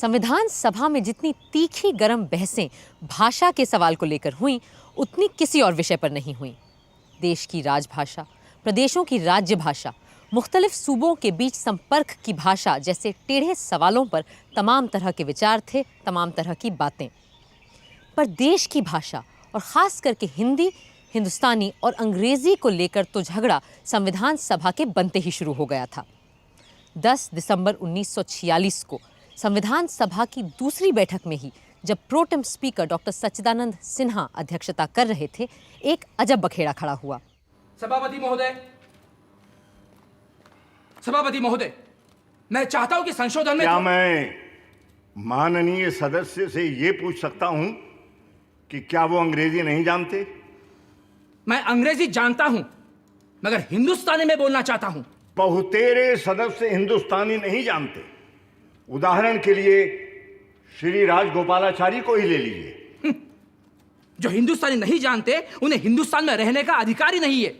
संविधान सभा में जितनी तीखी गरम बहसें भाषा के सवाल को लेकर हुईं, उतनी किसी और विषय पर नहीं हुईं। देश की राजभाषा, प्रदेशों की राज्य भाषा, मुख्तलिफ सूबों के बीच संपर्क की भाषा जैसे टेढ़े सवालों पर तमाम तरह के विचार थे, तमाम तरह की बातें। पर देश की भाषा और ख़ास करके हिंदी, हिंदुस्तानी और अंग्रेज़ी को लेकर तो झगड़ा संविधान सभा के बनते ही शुरू हो गया था। 10 दिसंबर 1946 को संविधान सभा की दूसरी बैठक में ही जब प्रोटेम स्पीकर डॉक्टर सच्चिदानंद सिन्हा अध्यक्षता कर रहे थे, एक अजब बखेड़ा खड़ा हुआ। सभापति महोदय, मैं चाहता हूं कि संशोधन में क्या मैं माननीय सदस्य से ये पूछ सकता हूं कि क्या वो अंग्रेजी नहीं जानते? मैं अंग्रेजी जानता हूं, मगर हिंदुस्तानी में बोलना चाहता हूं। बहुतेरे सदस्य हिंदुस्तानी नहीं जानते। उदाहरण के लिए श्री राजगोपालाचारी को ही ले लीजिए। जो हिंदुस्तानी नहीं जानते उन्हें हिंदुस्तान में रहने का अधिकार ही नहीं है।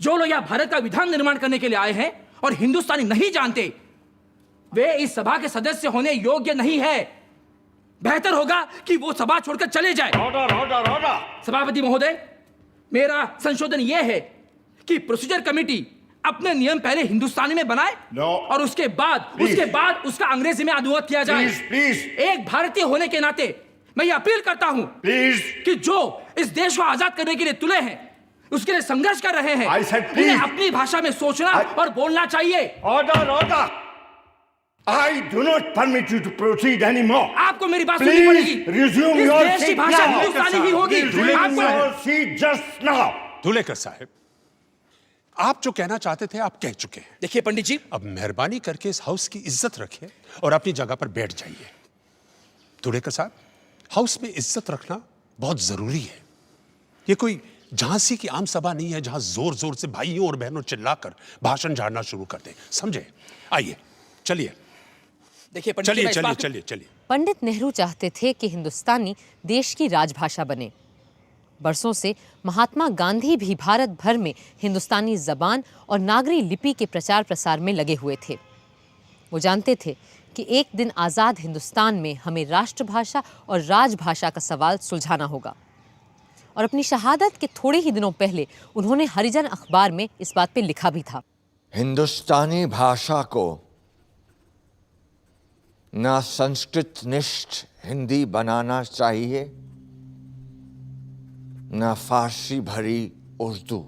जो लोग यहाँ भारत का विधान निर्माण करने के लिए आए हैं और हिंदुस्तानी नहीं जानते, वे इस सभा के सदस्य होने योग्य नहीं है। बेहतर होगा कि वो सभा छोड़कर चले जाए। ऑर्डर। सभापति महोदय, मेरा संशोधन यह है कि प्रोसीजर कमेटी अपने नियम पहले हिंदुस्तानी में बनाए और उसके बाद उसका अंग्रेजी में अनुवाद किया जाए। प्लीज। एक भारतीय होने के नाते मैं ये अपील करता हूं कि जो इस देश को आजाद करने के लिए तुले हैं, उसके लिए संघर्ष कर रहे हैं, उन्हें अपनी भाषा में सोचना और बोलना चाहिए। Order. I do not permit you to proceed anymore. आपको मेरी बात सुननी पड़ेगी। Resume इस your देश की seat भाषा now. हिंदुस्तानी ही होगी। Resume your seat just now. Dhulekar साहब, आप जो कहना चाहते थे आप कह चुके हैं। देखिए पंडित जी, अब मेहरबानी करके इस हाउस की इज्जत रखिए और अपनी जगह पर बैठ जाइए। धुलेकर साहब, हाउस में इज्जत रखना बहुत जरूरी है। ये कोई झांसी की आम सभा नहीं है जहां जोर जोर से भाइयों और बहनों चिल्लाकर भाषण झाड़ना शुरू कर दें। समझे? आइए, चलिए। देखिए पंडित जी, चलिए। पंडित नेहरू चाहते थे कि हिंदुस्तानी देश की राजभाषा बने। बरसों से महात्मा गांधी भी भारत भर में हिंदुस्तानी जबान और नागरी लिपि के प्रचार प्रसार में लगे हुए थे। वो जानते थे कि एक दिन आज़ाद हिंदुस्तान में हमें राष्ट्रभाषा और राजभाषा का सवाल सुलझाना होगा। और अपनी शहादत के थोड़े ही दिनों पहले उन्होंने हरिजन अखबार में इस बात पे लिखा भी था। हिंदुस्तानी भाषा को न संस्कृत निष्ठ हिंदी बनाना चाहिए, न फारसी भरी उर्दू।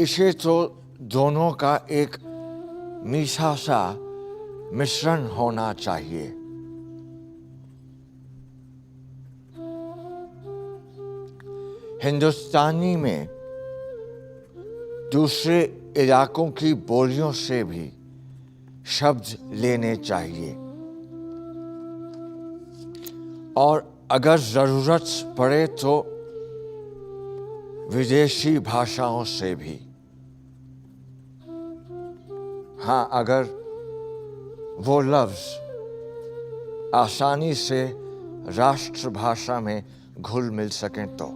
इसे तो दोनों का एक मीठा सा मिश्रण होना चाहिए। हिंदुस्तानी में दूसरे इलाकों की बोलियों से भी शब्द लेने चाहिए और अगर जरूरत पड़े तो विदेशी भाषाओं से भी। हाँ, अगर वो लफ्ज आसानी से राष्ट्रभाषा में घुल मिल सकें तो।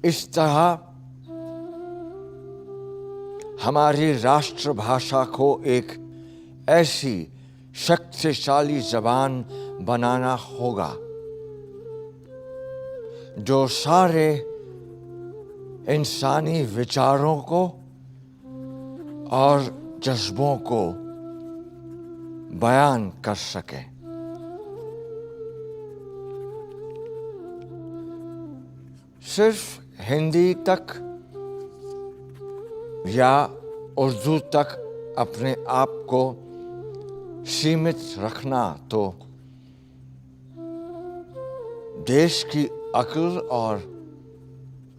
इस तरह हमारी राष्ट्रभाषा को एक ऐसी शक्तिशाली जबान बनाना होगा जो सारे इंसानी विचारों को और जज्बों को बयान कर सके। सिर्फ हिंदी तक या उर्दू तक अपने आप को सीमित रखना तो देश की अक्ल और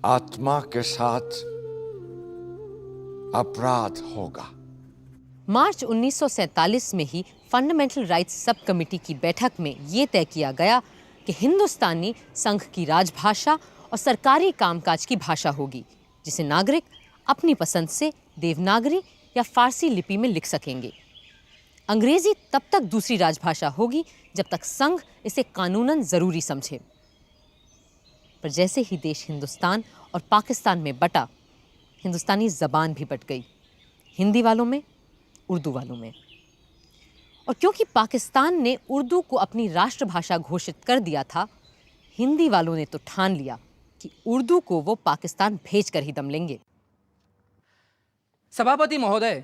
आत्मा के साथ अपराध होगा। मार्च 1947 में ही फंडामेंटल राइट्स सब कमेटी की बैठक में ये तय किया गया कि हिंदुस्तानी संघ की राजभाषा और सरकारी कामकाज की भाषा होगी, जिसे नागरिक अपनी पसंद से देवनागरी या फारसी लिपि में लिख सकेंगे। अंग्रेजी तब तक दूसरी राजभाषा होगी जब तक संघ इसे कानूनन ज़रूरी समझे। पर जैसे ही देश हिंदुस्तान और पाकिस्तान में बटा, हिंदुस्तानी ज़बान भी बट गई, हिंदी वालों में, उर्दू वालों में। और क्योंकि पाकिस्तान ने उर्दू को अपनी राष्ट्रभाषा घोषित कर दिया था, हिंदी वालों ने तो ठान लिया कि उर्दू को वो पाकिस्तान भेज कर ही दम लेंगे। सभापति महोदय,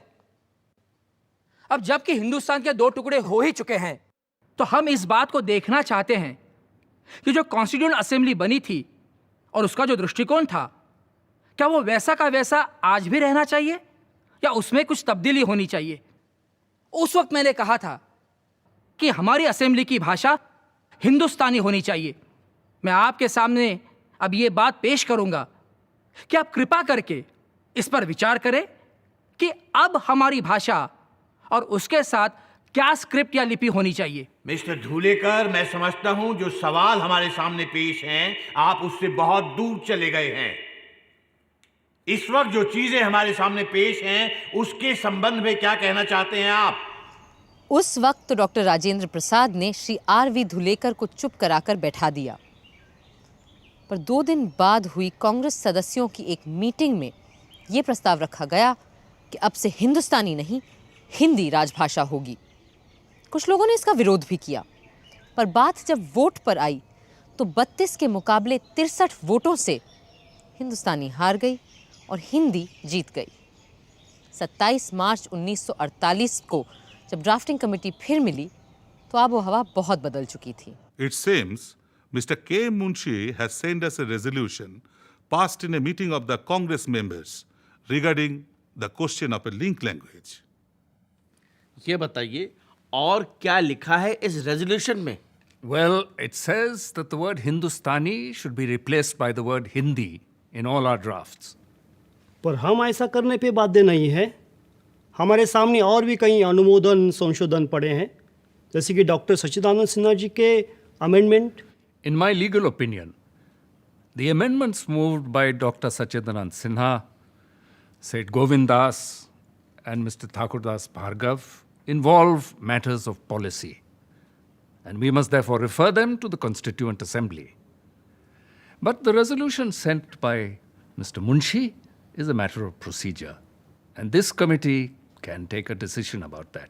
अब जबकि हिंदुस्तान के 2 टुकड़े हो ही चुके हैं, तो हम इस बात को देखना चाहते हैं कि जो कॉन्स्टिट्यूएंट असेंबली बनी थी और उसका जो दृष्टिकोण था, क्या वो वैसा का वैसा आज भी रहना चाहिए या उसमें कुछ तब्दीली होनी चाहिए। उस वक्त मैंने कहा था कि हमारी असेंबली की भाषा हिंदुस्तानी होनी चाहिए। मैं आपके सामने अब ये बात पेश करूंगा कि आप कृपा करके इस पर विचार करें कि अब हमारी भाषा और उसके साथ क्या स्क्रिप्ट या लिपि होनी चाहिए। मिस्टर धूलेकर, मैं समझता हूं जो सवाल हमारे सामने पेश हैं, आप उससे बहुत दूर चले गए हैं। इस वक्त जो चीजें हमारे सामने पेश हैं, उसके संबंध में क्या कहना चाहते हैं आप? उस वक्त तो डॉक्टर राजेंद्र प्रसाद ने श्री आर.वी. धुलेकर को चुप कराकर बैठा दिया, पर 2 दिन बाद हुई कांग्रेस सदस्यों की एक मीटिंग में ये प्रस्ताव रखा गया कि अब से हिंदुस्तानी नहीं, हिंदी राजभाषा होगी। कुछ लोगों ने इसका विरोध भी किया, पर बात जब वोट पर आई तो 32 के मुकाबले 63 वोटों से हिंदुस्तानी हार गई और हिंदी जीत गई। 27 मार्च 1948 को जब ड्राफ्टिंग कमेटी फिर मिली तो आबो हवा बहुत बदल चुकी थी। It seems Mr. K. Munshi has sent us a resolution passed in a meeting of the Congress members regarding the question of a link language. ये बताइए और क्या लिखा है इस रेजोल्यूशन में? Well, it says that the word Hindustani should be replaced by the word Hindi in all our drafts. पर हम ऐसा करने पे बाध्य नहीं है। हमारे सामने और भी कई अनुमोदन संशोधन पड़े हैं, जैसे कि डॉक्टर सच्चिदानंद सिन्हा जी के amendment. In my legal opinion, the amendments moved by Dr. Sachidanand Sinha, Seth Govind Das, and Mr. Thakurdas Bhargav involve matters of policy, and we must therefore refer them to the Constituent Assembly. But the resolution sent by Mr. Munshi is a matter of procedure, and this committee can take a decision about that.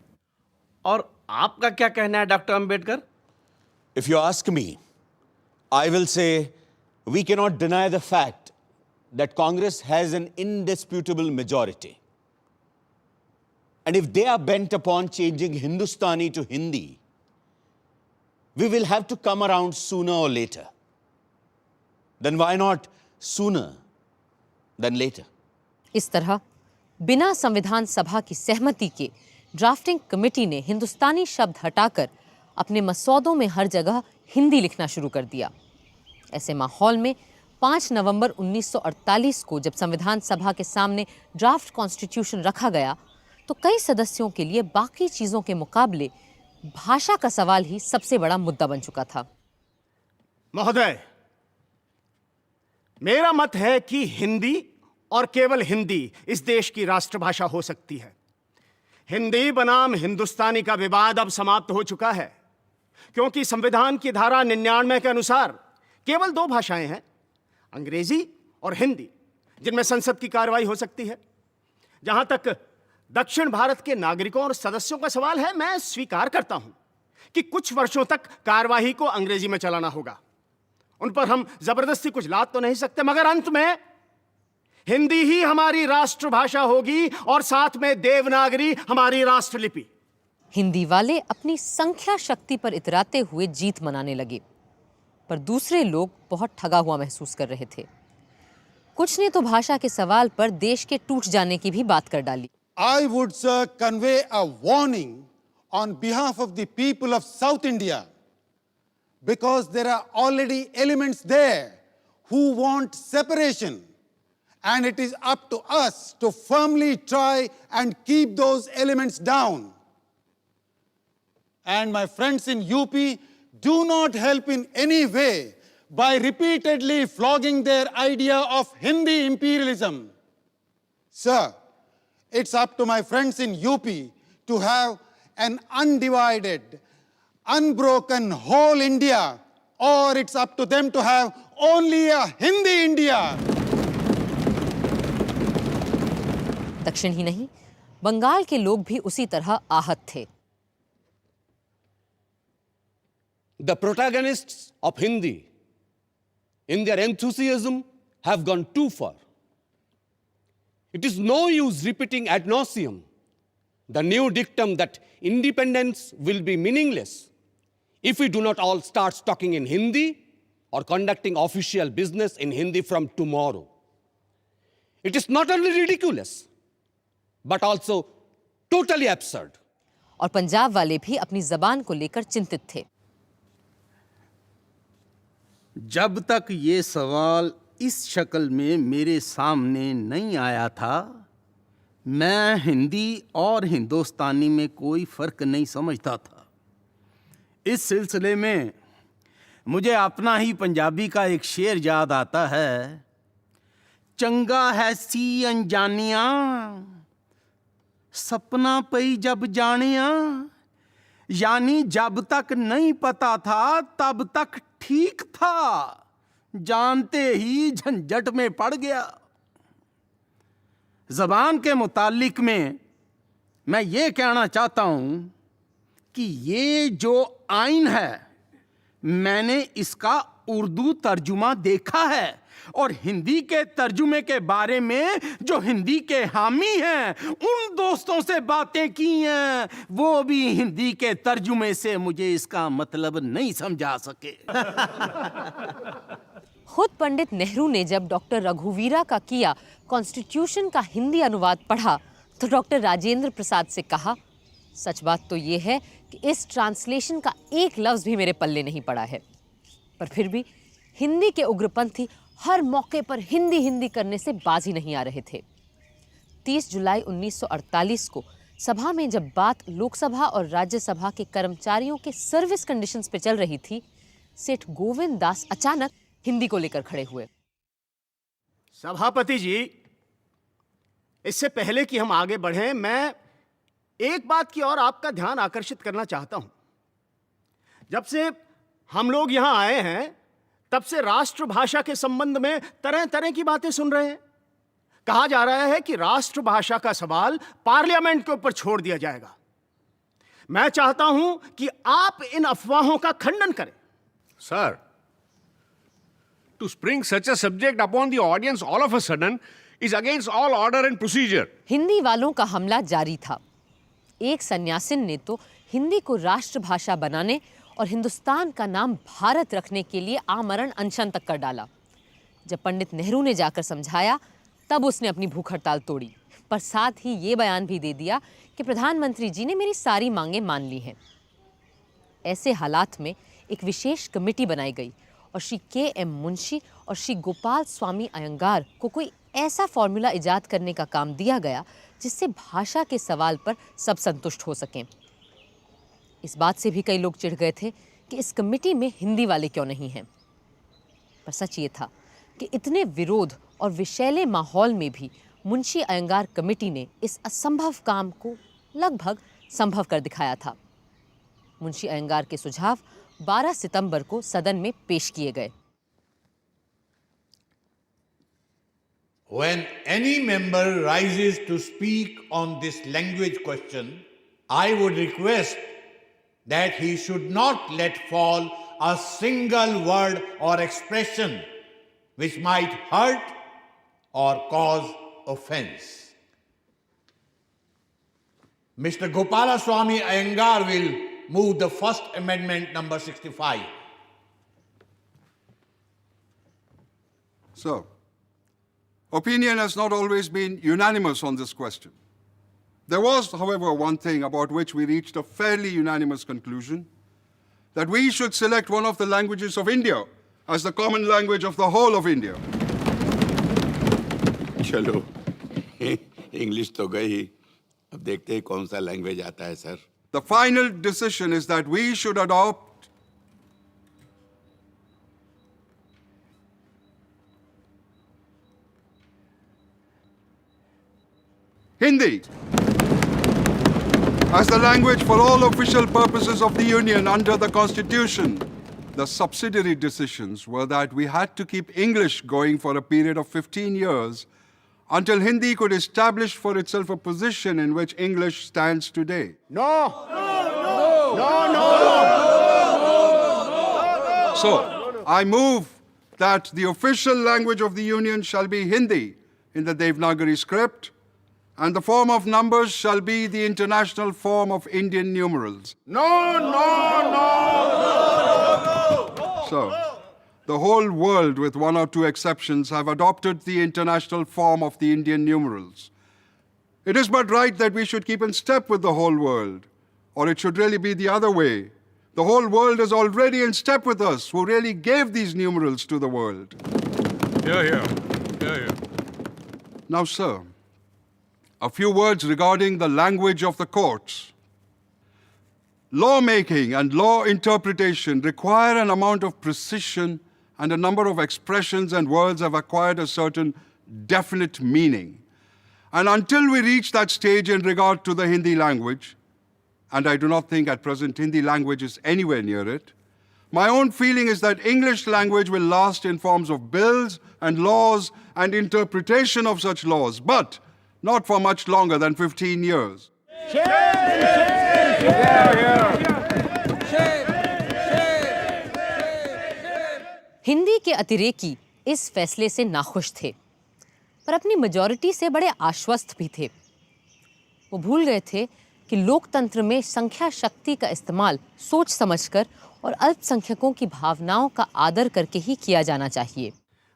और आपका क्या कहना है doctor Ambedkar? If you ask me, I will say we cannot deny the fact that Congress has an indisputable majority. And if they are bent upon changing Hindustani to Hindi, we will have to come around sooner or later. Then why not sooner than later? इस तरह बिना संविधान सभा की सहमति के drafting committee ने हिंदुस्तानी शब्द हटाकर अपने मसौदों में हर जगह हिंदी लिखना शुरू कर दिया। ऐसे माहौल में 5 नवंबर 1948 को जब संविधान सभा के सामने ड्राफ्ट कॉन्स्टिट्यूशन रखा गया तो कई सदस्यों के लिए बाकी चीजों के मुकाबले भाषा का सवाल ही सबसे बड़ा मुद्दा बन चुका था। महोदय, मेरा मत है कि हिंदी और केवल हिंदी इस देश की राष्ट्रभाषा हो सकती है। हिंदी बनाम हिंदुस्तानी का विवाद अब समाप्त हो चुका है, क्योंकि संविधान की धारा 99 के अनुसार केवल 2 भाषाएं हैं, अंग्रेजी और हिंदी, जिनमें संसद की कार्रवाई हो सकती है। जहां तक दक्षिण भारत के नागरिकों और सदस्यों का सवाल है, मैं स्वीकार करता हूं कि कुछ वर्षों तक कार्यवाही को अंग्रेजी में चलाना होगा। उन पर हम जबरदस्ती कुछ लाद तो नहीं सकते, मगर अंत में हिंदी ही हमारी राष्ट्रभाषा होगी और साथ में देवनागरी हमारी राष्ट्रलिपि। हिंदी वाले अपनी संख्या शक्ति पर इतराते हुए जीत मनाने लगे, पर दूसरे लोग बहुत ठगा हुआ महसूस कर रहे थे। कुछ ने तो भाषा के सवाल पर देश के टूट जाने की भी बात कर डाली। I would, sir, convey a warning on behalf of the people of South India, because there are already elements there who want separation, and it is up to us to firmly try and keep those elements down. And my friends in UP, do not help in any way by repeatedly flogging their idea of Hindi imperialism. Sir, it's up to my friends in UP to have an undivided, unbroken whole India, or it's up to them to have only a Hindi India. दक्षिण ही नहीं, बंगाल के लोग भी उसी तरह आहत थे। The protagonists of Hindi, in their enthusiasm, have gone too far. It is no use repeating ad nauseum the new dictum that independence will be meaningless if we do not all start talking in Hindi or conducting official business in Hindi from tomorrow. It is not only ridiculous, but also totally absurd. और पंजाब वाले भी अपनी जबान को लेकर चिंतित थे। जब तक ये सवाल इस शक्ल में मेरे सामने नहीं आया था, मैं हिंदी और हिंदुस्तानी में कोई फर्क नहीं समझता था। इस सिलसिले में मुझे अपना ही पंजाबी का एक शेर याद आता है, चंगा है सी अनजानिया, सपना पई जब जानिया। यानी जब तक नहीं पता था तब तक ठीक था, जानते ही झंझट में पड़ गया। जबान के मुतालिक में मैं ये कहना चाहता हूं कि ये जो आइन है, मैंने इसका उर्दू तर्जुमा देखा है और हिंदी के तर्जुमे के बारे में जो हिंदी के हामी हैं, उन दोस्तों से बातें की हैं, वो भी हिंदी के तर्जुमे से मुझे इसका मतलब नहीं समझा सके। खुद पंडित नेहरू ने जब डॉक्टर रघुवीरा का किया कॉन्स्टिट्यूशन का हिंदी अनुवाद पढ़ा तो डॉक्टर राजेंद्र प्रसाद से कहा, सच बात तो ये है कि इस ट्रांसलेशन का एक लफ्ज भी मेरे पल्ले नहीं पड़ा है। पर फिर भी हिंदी के उग्रपंथी हर मौके पर हिंदी हिंदी करने से बाज ही नहीं आ रहे थे। 30 जुलाई 1948 को सभा में जब बात लोकसभा और राज्यसभा के कर्मचारियों के सर्विस कंडीशंस पे चल रही थी, सेठ गोविंद दास अचानक हिंदी को लेकर खड़े हुए। सभापति जी, इससे पहले कि हम आगे बढ़ें, मैं एक बात की और आपका ध्यान आकर्षित करना चाहता हूं। जब से हम लोग यहां आए हैं, तब से राष्ट्रभाषा के संबंध में तरह तरह की बातें सुन रहे हैं। कहा जा रहा है कि राष्ट्रभाषा का सवाल पार्लियामेंट के ऊपर छोड़ दिया जाएगा। मैं चाहता हूं कि आप इन अफवाहों का खंडन करें। Sir, to spring such a subject upon the audience all of a sudden is against all order and procedure. Hindi वालों का हमला जारी था। एक सन्यासिन ने तो हिंदी को राष्ट्रभाषा बनाने और हिंदुस्तान का नाम भारत रखने के लिए आमरण अनशन तक कर डाला। जब पंडित नेहरू ने जाकर समझाया, तब उसने अपनी भूख हड़ताल तोड़ी, पर साथ ही ये बयान भी दे दिया कि प्रधानमंत्री जी ने मेरी सारी मांगें मान ली हैं। ऐसे हालात में एक विशेष कमेटी बनाई गई और श्री के.एम. मुंशी और श्री गोपाल स्वामी अयंगार को कोई ऐसा फॉर्मूला इजाद करने का काम दिया गया जिससे भाषा के सवाल पर सब संतुष्ट हो सकें। इस बात से भी कई लोग चिढ़ गए थे कि इस कमेटी में हिंदी वाले क्यों नहीं हैं। पर सच ये था कि इतने विरोध और विषैले माहौल में भी मुंशी अयंगार कमेटी ने इस असंभव काम को लगभग संभव कर दिखाया था। मुंशी अयंगार के सुझाव 12 सितंबर को सदन में पेश किए गए। When any member rises to speak on this language question, I would request that he should not let fall a single word or expression which might hurt or cause offense. Mr. Gopalaswamy Iyengar will move the first amendment number 65. Sir, opinion has not always been unanimous on this question. There was, however, one thing about which we reached a fairly unanimous conclusion, that we should select one of the languages of India as the common language of the whole of India. चलो English तो गई, अब देखते हैं कौन सा language आता है sir. The final decision is that we should adopt Hindi as the language for all official purposes of the Union under the Constitution. The subsidiary decisions were that we had to keep English going for a period of 15 years until Hindi could establish for itself a position in which English stands today. No. So, I move that the official language of the Union shall be Hindi in the Devanagari script, and the form of numbers shall be the international form of Indian numerals. So, the whole world, with one or two exceptions, have adopted the international form of the Indian numerals. It is but right that we should keep in step with the whole world, or it should really be the other way. The whole world is already in step with us, who really gave these numerals to the world. Here. Now, sir, a few words regarding the language of the courts. Lawmaking and law interpretation require an amount of precision, and a number of expressions and words have acquired a certain definite meaning. And until we reach that stage in regard to the Hindi language, and I do not think at present Hindi language is anywhere near it, my own feeling is that English language will last in forms of bills and laws and interpretation of such laws, but not for much longer than 15 years. Hindi के अतिरेकी इस फैसले से नाखुश थे, पर अपनी majority से बड़े आश्वस्त भी थे। वो भूल गए थे कि लोकतंत्र में संख्या शक्ति का इस्तेमाल सोच समझकर और अल्पसंख्यकों की भावनाओं का आदर करके ही किया जाना चाहिए।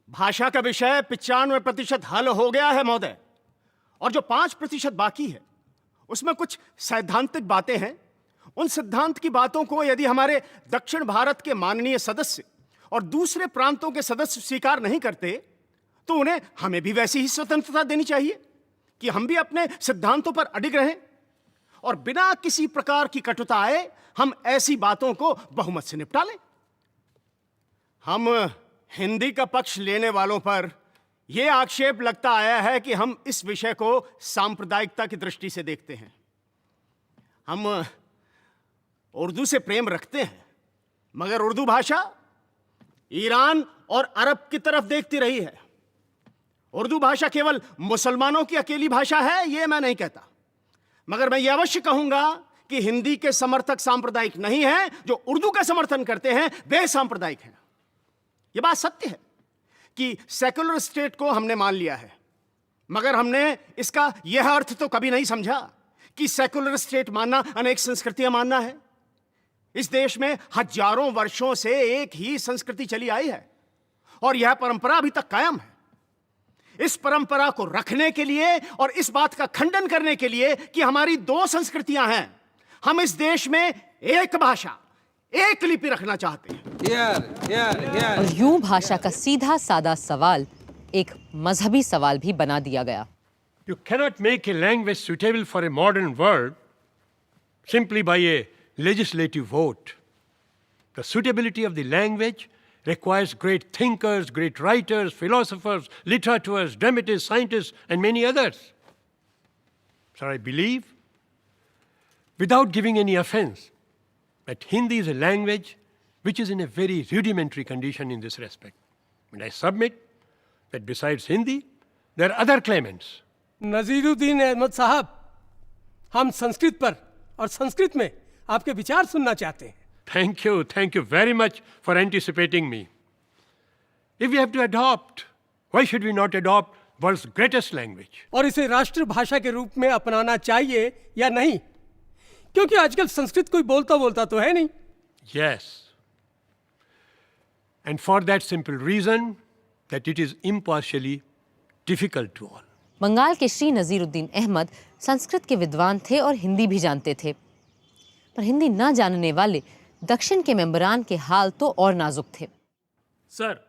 भाषा का विषय 95% हल हो गया है महोदय, और जो 5% बाकी है उसमें कुछ सैद्धांतिक बातें हैं। उन सिद्धांत की बातों को यदि हमारे दक्षिण भारत के माननीय सदस्य और दूसरे प्रांतों के सदस्य स्वीकार नहीं करते तो उन्हें हमें भी वैसी ही स्वतंत्रता देनी चाहिए कि हम भी अपने सिद्धांतों पर अडिग रहें, और बिना किसी प्रकार की कटुता आए हम ऐसी बातों को बहुमत से निपटा लें। हम हिंदी का पक्ष लेने वालों पर यह आक्षेप लगता आया है कि हम इस विषय को सांप्रदायिकता की दृष्टि से देखते हैं। हम उर्दू से प्रेम रखते हैं, मगर उर्दू भाषा ईरान और अरब की तरफ देखती रही है। उर्दू भाषा केवल मुसलमानों की अकेली भाषा है, यह मैं नहीं कहता, मगर मैं यह अवश्य कहूंगा कि हिंदी के समर्थक सांप्रदायिक नहीं हैं, जो उर्दू का समर्थन करते हैं वे सांप्रदायिक हैं। यह बात सत्य है कि सेकुलर स्टेट को हमने मान लिया है, मगर हमने इसका यह अर्थ तो कभी नहीं समझा कि सेकुलर स्टेट मानना अनेक संस्कृतियां मानना है। इस देश में हजारों वर्षों से एक ही संस्कृति चली आई है और यह परंपरा अभी तक कायम है। इस परंपरा को रखने के लिए और इस बात का खंडन करने के लिए कि हमारी दो संस्कृतियां हैं, हम इस देश में एक भाषा, एक लिपि रखना चाहते हैं। और यूं भाषा का सीधा सादा सवाल एक मजहबी सवाल भी बना दिया गया। You cannot make a language suitable for a modern world simply by a legislative vote. The suitability of the language requires great thinkers, great writers, philosophers, literateurs, dramatists, scientists, and many others. So I believe, without giving any offense, that Hindi is a language which is in a very rudimentary condition in this respect. And I submit that besides Hindi, there are other claimants. Naziruddin Ahmad साहब, हम संस्कृत पर और संस्कृत में आपके विचार सुनना चाहते हैं। Thank you very much for anticipating me. If we have to adopt, why should we not adopt world's greatest language? और इसे राष्ट्रभाषा के रूप में अपनाना चाहिए या नहीं, क्योंकि आजकल संस्कृत कोई बोलता तो है नहीं। Yes. And for that simple reason that it is impartially difficult to all. Bengal के श्री नजीरुद्दीन अहमद संस्कृत के विद्वान थे और हिंदी भी जानते थे, पर हिंदी न जानने वाले दक्षिण के मेंबरान के हाल तो और नाजुक थे। Sir,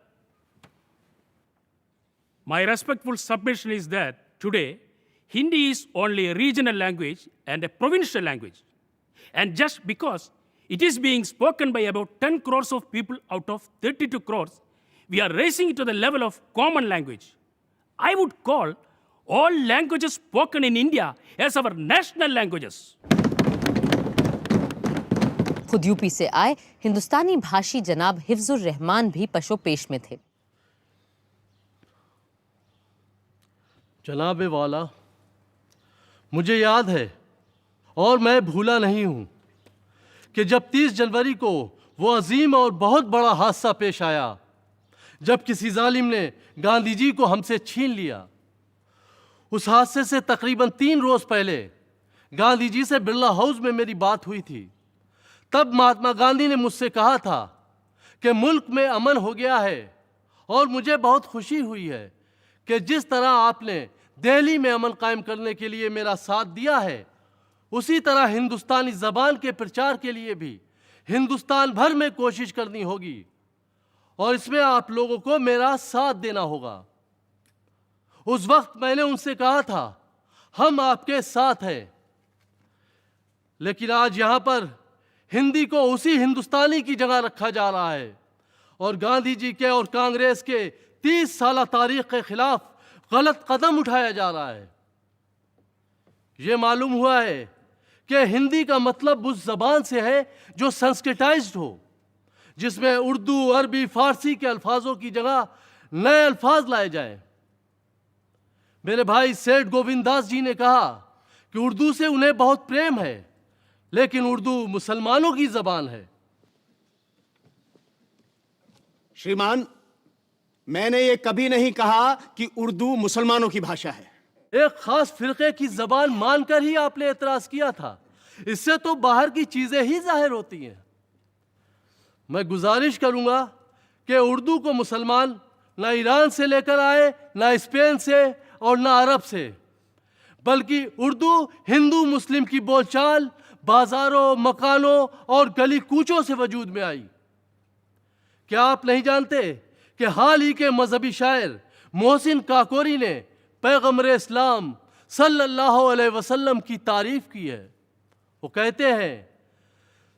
my respectful submission is that today Hindi is only a regional language and a provincial language. And just because it is being spoken by about 10 crores of people out of 32 crores, we are raising it to the level of common language. I would call all languages spoken in India as our national languages. खुद UP से आए हिंदुस्तानी भाषी जनाब हिफ्जुर रहमान भी पशो पेश में थे। जनाबे वाला, मुझे याद है और मैं भूला नहीं हूं कि जब 30 जनवरी को वो अजीम और बहुत बड़ा हादसा पेश आया जब किसी जालिम ने गांधी जी को हमसे छीन लिया। उस हादसे से तकरीबन 3 रोज पहले गांधी जी से बिरला हाउस में मेरी बात हुई थी। तब महात्मा गांधी ने मुझसे कहा था कि मुल्क में अमन हो गया है और मुझे बहुत खुशी हुई है कि जिस तरह आपने दिल्ली में अमन कायम करने के लिए मेरा साथ दिया है, उसी तरह हिंदुस्तानी ज़बान के प्रचार के लिए भी हिंदुस्तान भर में कोशिश करनी होगी और इसमें आप लोगों को मेरा साथ देना होगा। उस वक्त मैंने उनसे कहा था, हम आपके साथ हैं। लेकिन आज यहां पर हिंदी को उसी हिंदुस्तानी की जगह रखा जा रहा है और गांधी जी के और कांग्रेस के 30 साल तारीख के खिलाफ गलत कदम उठाया जा रहा है। ये मालूम हुआ है कि हिंदी का मतलब उस जबान से है जो संस्कृताइज्ड हो, जिसमें उर्दू, अरबी, फारसी के अल्फाजों की जगह नए अल्फाज लाए जाएं। मेरे भाई सेठ गोविंद दास जी ने कहा कि उर्दू से उन्हें बहुत प्रेम है, लेकिन उर्दू मुसलमानों की जबान है। श्रीमान, मैंने ये कभी नहीं कहा कि उर्दू मुसलमानों की भाषा है। एक खास फिरके की जबान मानकर ही आपने एतराज किया था। इससे तो बाहर की चीजें ही जाहिर होती हैं। मैं गुजारिश करूंगा कि उर्दू को मुसलमान ना ईरान से लेकर आए, ना स्पेन से और ना अरब से, बल्कि उर्दू हिंदू मुस्लिम की बोलचाल बाजारों, मकानों और गली कूचों से वजूद में आई। क्या आप नहीं जानते कि हाल ही के मजहबी शायर मोहसिन काकोरी ने पैगम्बर इस्लाम सल्लल्लाहु अलैहि वसल्लम की तारीफ की है। वो कहते हैं,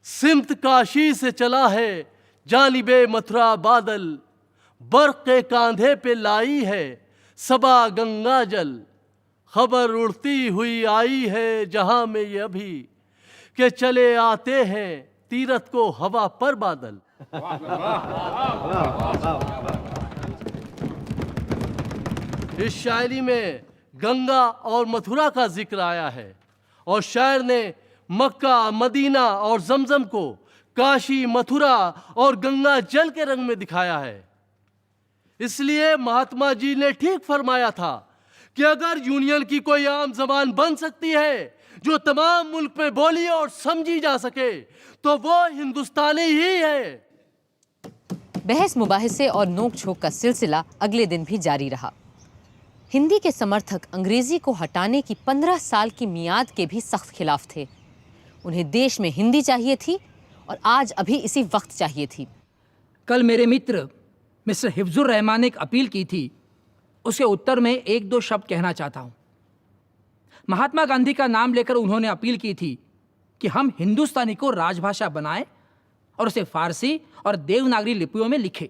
सिमत काशी से चला है जानिबे मथुरा बादल, बर्क़ के कांधे पे लाई है सबा गंगा जल, खबर उड़ती हुई आई है जहां में ये अभी के चले आते हैं तीरथ को हवा पर बादल। इस शायरी में गंगा और मथुरा का जिक्र आया है और शायर ने मक्का, मदीना और जमजम को काशी, मथुरा और गंगा जल के रंग में दिखाया है। इसलिए महात्मा जी ने ठीक फरमाया था कि अगर यूनियन की कोई आम जबान बन सकती है जो तमाम मुल्क में बोली और समझी जा सके, तो वो हिंदुस्तानी ही है। बहस मुबाहिसे और नोक झोंक का सिलसिला अगले दिन भी जारी रहा। हिंदी के समर्थक अंग्रेजी को हटाने की 15 साल की मियाद के भी सख्त खिलाफ थे। उन्हें देश में हिंदी चाहिए थी और आज अभी इसी वक्त चाहिए थी। कल मेरे मित्र मिस्टर हिफ्जुर रहमान ने एक अपील की थी, उसके उत्तर में 1-2 शब्द कहना चाहता हूँ। महात्मा गांधी का नाम लेकर उन्होंने अपील की थी कि हम हिंदुस्तानी को राजभाषा बनाएं और उसे फारसी और देवनागरी लिपियों में लिखें।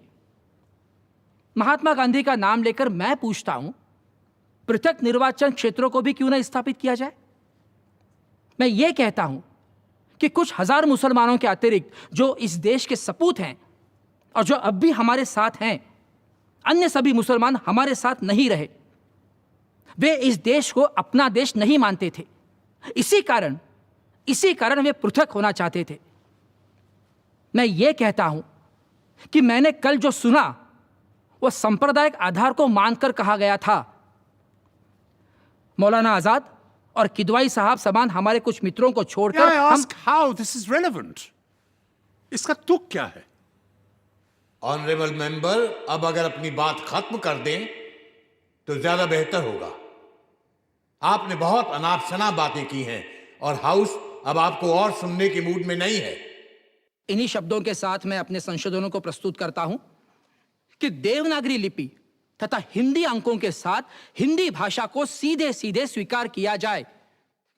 महात्मा गांधी का नाम लेकर मैं पूछता हूँ, पृथक निर्वाचन क्षेत्रों को भी क्यों न स्थापित किया जाए? मैं ये कहता हूँ कि कुछ हजार मुसलमानों के अतिरिक्त जो इस देश के सपूत हैं और जो अब भी हमारे साथ हैं, अन्य सभी मुसलमान हमारे साथ नहीं रहे। वे इस देश को अपना देश नहीं मानते थे। इसी कारण वे पृथक होना चाहते थे। मैं ये कहता हूं कि मैंने कल जो सुना वो सांप्रदायिक आधार को मानकर कहा गया था। मौलाना आजाद और किदवाई साहब समान हमारे कुछ मित्रों को छोड़कर how this is relevant? इसका तुक क्या है? ऑनरेबल मेंबर, अब अगर अपनी बात खत्म कर दें तो ज्यादा बेहतर होगा। आपने बहुत अनाप शनाप बातें की हैं और हाउस अब आपको और सुनने के मूड में नहीं है। इन्हीं शब्दों के साथ मैं अपने संशोधनों को प्रस्तुत करता हूं कि देवनागरी लिपि तथा हिंदी अंकों के साथ हिंदी भाषा को सीधे सीधे स्वीकार किया जाए,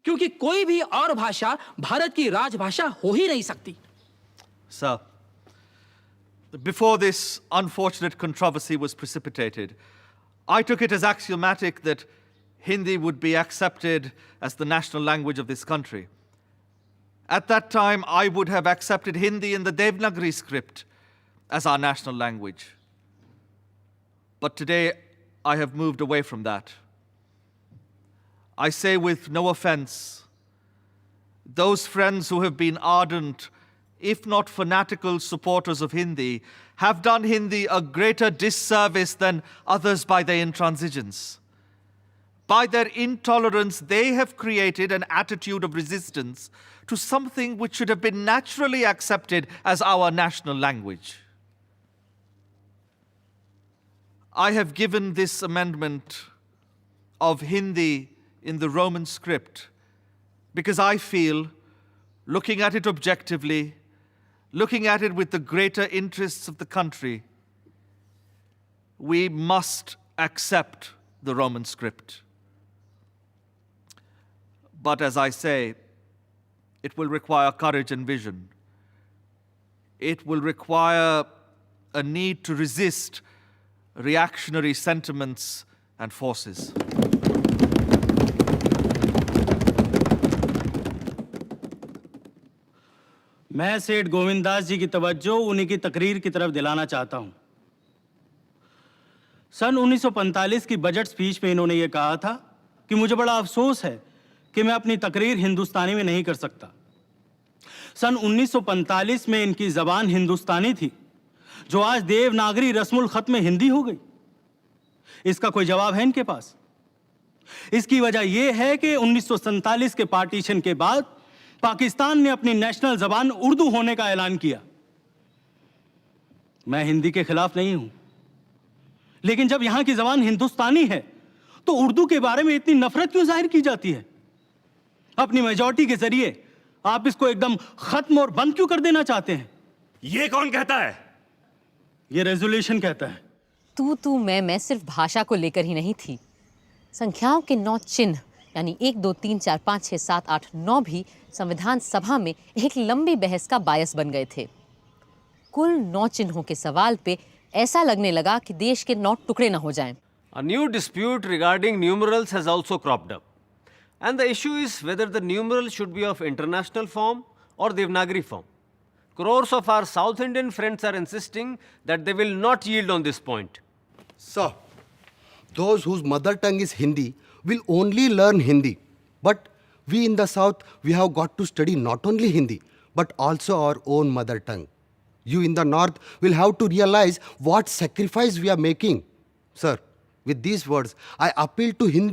क्योंकि कोई भी और भाषा भारत की राजभाषा हो ही नहीं सकती। Sir, before this unfortunate controversy was precipitated, I took it as axiomatic that Hindi would be accepted as the national language of this country. At that time, I would have accepted Hindi in the Devanagari script as our national language. But today, I have moved away from that. I say with no offense, those friends who have been ardent, if not fanatical supporters of Hindi, have done Hindi a greater disservice than others by their intransigence. By their intolerance, they have created an attitude of resistance to something which should have been naturally accepted as our national language. I have given this amendment of Hindi in the Roman script because I feel, looking at it objectively, looking at it with the greater interests of the country, we must accept the Roman script. But as I say, it will require courage and vision. It will require a need to resist reactionary sentiments and forces. मैं सेठ गोविंद दास जी की तवज्जो उन्हीं की तकरीर की तरफ दिलाना चाहता हूं। सन 1945 की बजट स्पीच में इन्होंने ये कहा था कि मुझे बड़ा अफसोस है कि मैं अपनी तकरीर हिंदुस्तानी में नहीं कर सकता। सन 1945 में इनकी जबान हिंदुस्तानी थी, जो आज देवनागरी रस्मुल खत में हिंदी हो गई। इसका कोई जवाब है इनके पास? इसकी वजह यह है कि 1947 के पार्टीशन के बाद पाकिस्तान ने अपनी नेशनल जबान उर्दू होने का ऐलान किया। मैं हिंदी के खिलाफ नहीं हूं, लेकिन जब यहां की जबान हिंदुस्तानी है तो उर्दू के बारे में इतनी नफरत क्यों जाहिर की जाती है? अपनी मेजॉरिटी के जरिए आप इसको एकदम खत्म और बंद क्यों कर देना चाहते हैं? ये कौन कहता है? ये रेजोल्यूशन कहता है। तू मैं सिर्फ भाषा को लेकर ही नहीं थी। संख्याओं के 9 चिन्ह यानी 1, 2, 3, 4, 5, 6, 7, 8, 9 भी संविधान सभा में एक लंबी बहस का बायस बन गए थे। कुल 9 चिन्हों के सवाल पे ऐसा लगने लगा कि देश के 9 टुकड़े न हो जाएं। A new dispute regarding numerals has also cropped up. And the issue is whether the numeral should be of international form or Devanagari form. Crores of our South Indian friends are insisting that they will not yield on this point. Sir, those whose mother tongue is Hindi will only learn Hindi. But we in the South, we have got to study not only Hindi, but also our own mother tongue. You in the North will have to realize what sacrifice we are making. Sir, with these words, I appeal to Hindi